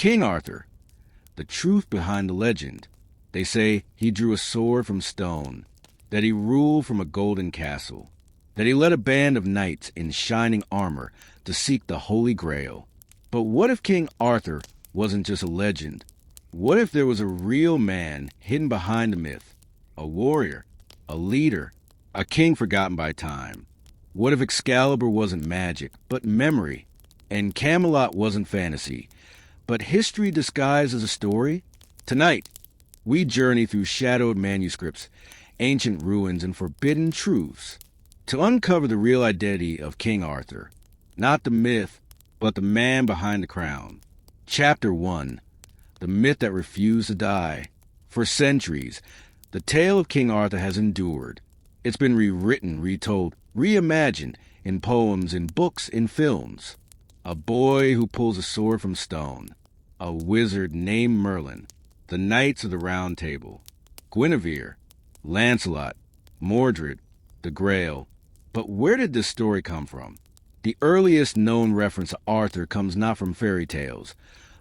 King Arthur, the truth behind the legend. They say he drew a sword from stone, that he ruled from a golden castle, that he led a band of knights in shining armor to seek the Holy Grail. But what if King Arthur wasn't just a legend? What if there was a real man hidden behind the myth? A warrior, a leader, a king forgotten by time? What if Excalibur wasn't magic, but memory? And Camelot wasn't fantasy, but history disguised as a story? Tonight, we journey through shadowed manuscripts, ancient ruins, and forbidden truths to uncover the real identity of King Arthur. Not the myth, but the man behind the crown. Chapter 1. The myth that refused to die. For centuries, the tale of King Arthur has endured. It's been rewritten, retold, reimagined in poems, in books, in films. A boy who pulls a sword from stone. A wizard named Merlin. The Knights of the Round Table. Guinevere. Lancelot. Mordred. The Grail. But where did this story come from? The earliest known reference to Arthur comes not from fairy tales,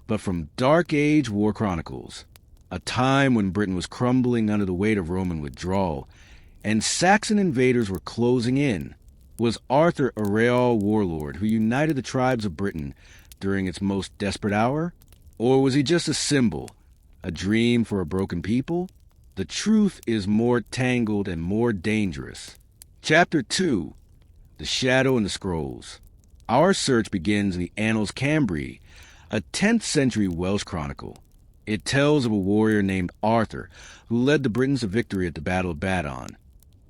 but from Dark Age war chronicles, a time when Britain was crumbling under the weight of Roman withdrawal, and Saxon invaders were closing in. Was Arthur a real warlord who united the tribes of Britain during its most desperate hour? Or was he just a symbol, a dream for a broken people? The truth is more tangled and more dangerous. Chapter 2. The Shadow and the Scrolls. Our search begins in the Annals Cambrii, a 10th century Welsh chronicle. It tells of a warrior named Arthur who led the Britons to victory at the Battle of Badon,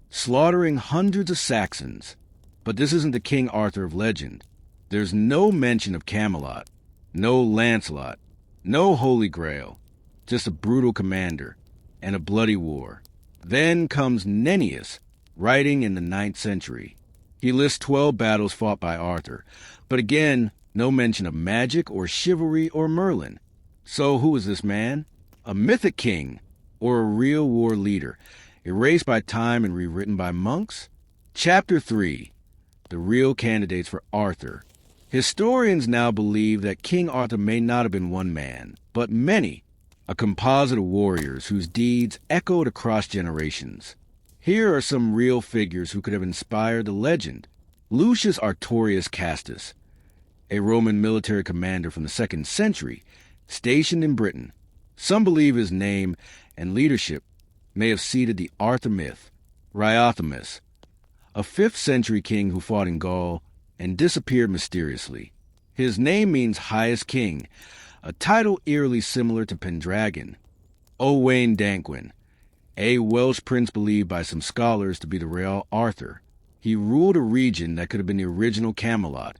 slaughtering hundreds of Saxons. But this isn't the King Arthur of legend. There's no mention of Camelot, no Lancelot, no Holy Grail, just a brutal commander and a bloody war. Then comes Nennius, writing in the 9th century. He lists 12 battles fought by Arthur, but again, no mention of magic or chivalry or Merlin. So who is this man? A mythic king or a real war leader, erased by time and rewritten by monks? Chapter 3. The real candidates for Arthur. Historians now believe that King Arthur may not have been one man, but many, a composite of warriors whose deeds echoed across generations. Here are some real figures who could have inspired the legend. Lucius Artorius Castus, a Roman military commander from the 2nd century, stationed in Britain. Some believe his name and leadership may have seeded the Arthur myth. Rhyothemis, a 5th century king who fought in Gaul and disappeared mysteriously. His name means highest king, a title eerily similar to Pendragon. Owain Danquin, a Welsh prince believed by some scholars to be the real Arthur. He ruled a region that could have been the original Camelot,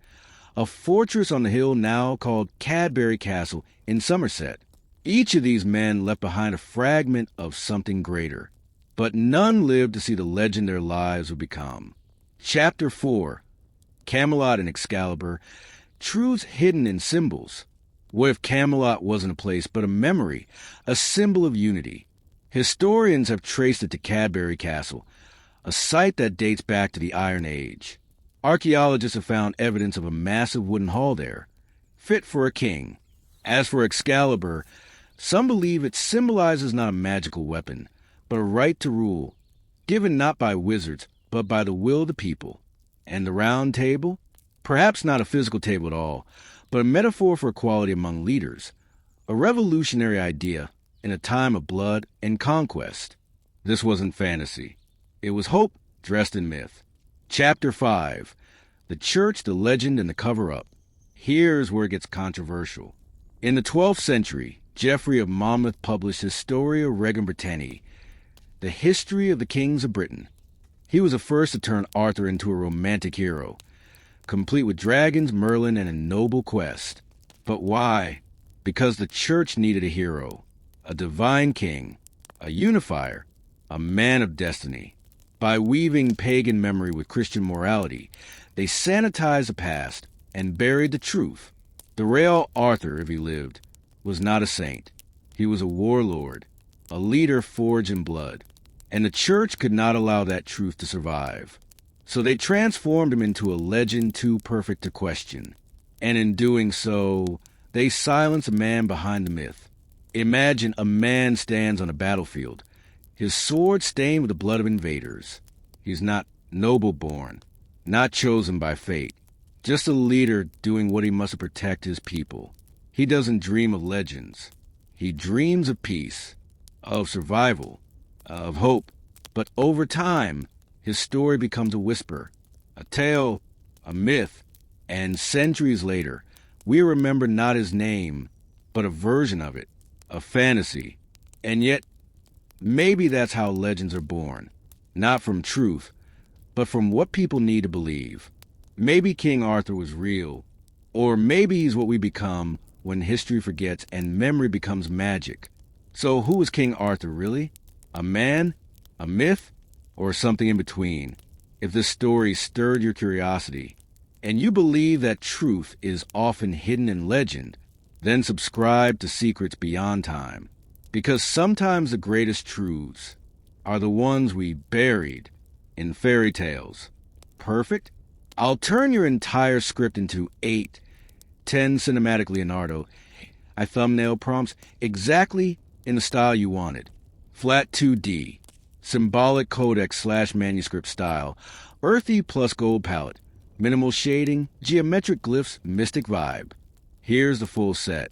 a fortress on the hill now called Cadbury Castle in Somerset. Each of these men left behind a fragment of something greater, but none lived to see the legend their lives would become. Chapter 4. Camelot and Excalibur, truths hidden in symbols. What if Camelot wasn't a place but a memory, a symbol of unity? Historians have traced it to Cadbury Castle, a site that dates back to the Iron Age. Archaeologists have found evidence of a massive wooden hall there, fit for a king. As for Excalibur, some believe it symbolizes not a magical weapon, but a right to rule, given not by wizards, but by the will of the people. And the Round Table? Perhaps not a physical table at all, but a metaphor for equality among leaders, a revolutionary idea in a time of blood and conquest. This wasn't fantasy. It was hope dressed in myth. Chapter 5. The Church, the Legend, and the Cover-Up. Here's where it gets controversial. In the 12th century, Geoffrey of Monmouth published Historia Regum Britanniae, the history of the kings of Britain. He was the first to turn Arthur into a romantic hero, complete with dragons, Merlin, and a noble quest. But why? Because the church needed a hero, a divine king, a unifier, a man of destiny. By weaving pagan memory with Christian morality, they sanitized the past and buried the truth. The real Arthur, if he lived, was not a saint. He was a warlord, a leader forged in blood. And the church could not allow that truth to survive. So they transformed him into a legend too perfect to question. And in doing so, they They silence a man behind the myth. Imagine a man stands on a battlefield, his sword stained with the blood of invaders. He's not noble-born, not chosen by fate, just a leader doing what he must to protect his people. He doesn't dream of legends. He dreams of peace, of survival, of hope. But over time, his story becomes a whisper, a tale, a myth, and centuries later, we remember not his name, but a version of it, a fantasy. And yet, maybe that's how legends are born, not from truth, but from what people need to believe. Maybe King Arthur was real, or maybe he's what we become when history forgets and memory becomes magic. So who was King Arthur really? A man? A myth? Or something in between? If this story stirred your curiosity, and you believe that truth is often hidden in legend, then subscribe to Secrets Beyond Time. Because sometimes the greatest truths are the ones we buried in fairy tales. Perfect? I'll turn your entire script into 8, 10 cinematic Leonardo thumbnail prompts exactly in the style you wanted. Flat 2D, symbolic codex/manuscript style, earthy plus gold palette, minimal shading, geometric glyphs, mystic vibe. Here's the full set.